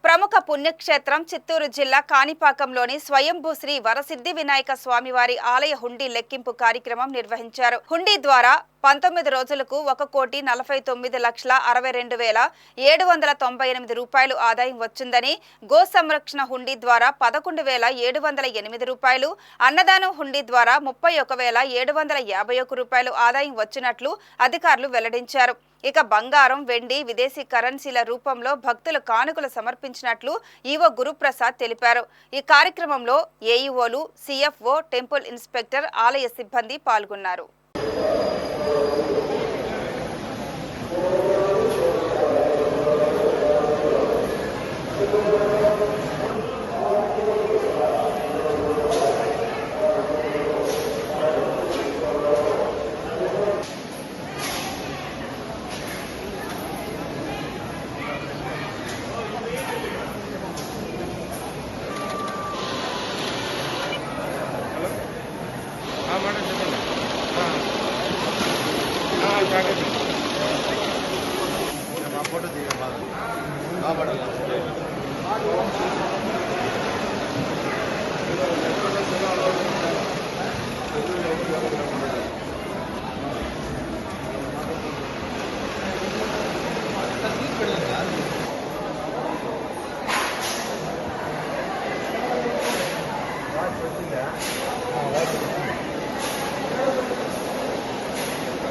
ప్రముఖ పుణ్యక్షేత్రం చిత్తూరు జిల్లా కాణిపాకంలోని స్వయంభూ శ్రీ వరసిద్ధి వినాయక స్వామివారి ఆలయ హుండీ లెక్కింపు కార్యక్రమం నిర్వహించారు. హుండీ ద్వారా 19 రోజులకు 1,49,62,798 రూపాయలు ఆదాయం వచ్చిందని, గో సంరక్షణ హుండీ ద్వారా 11,708 రూపాయలు, అన్నదానం హుండీ ద్వారా 31,751 రూపాయలు ఆదాయం వచ్చినట్లు అధికారులు వెల్లడించారు. ఇక బంగారం, వెండి, విదేశీ కరెన్సీల రూపంలో భక్తులు కానుకలు సమర్పించినట్లు ఈవో గురుప్రసాద్ తెలిపారు. ఈ కార్యక్రమంలో ఏఈఓలు, సిఎఫ్ఓ, టెంపుల్ ఇన్స్పెక్టర్, ఆలయ సిబ్బంది పాల్గొన్నారు. फोटो दिए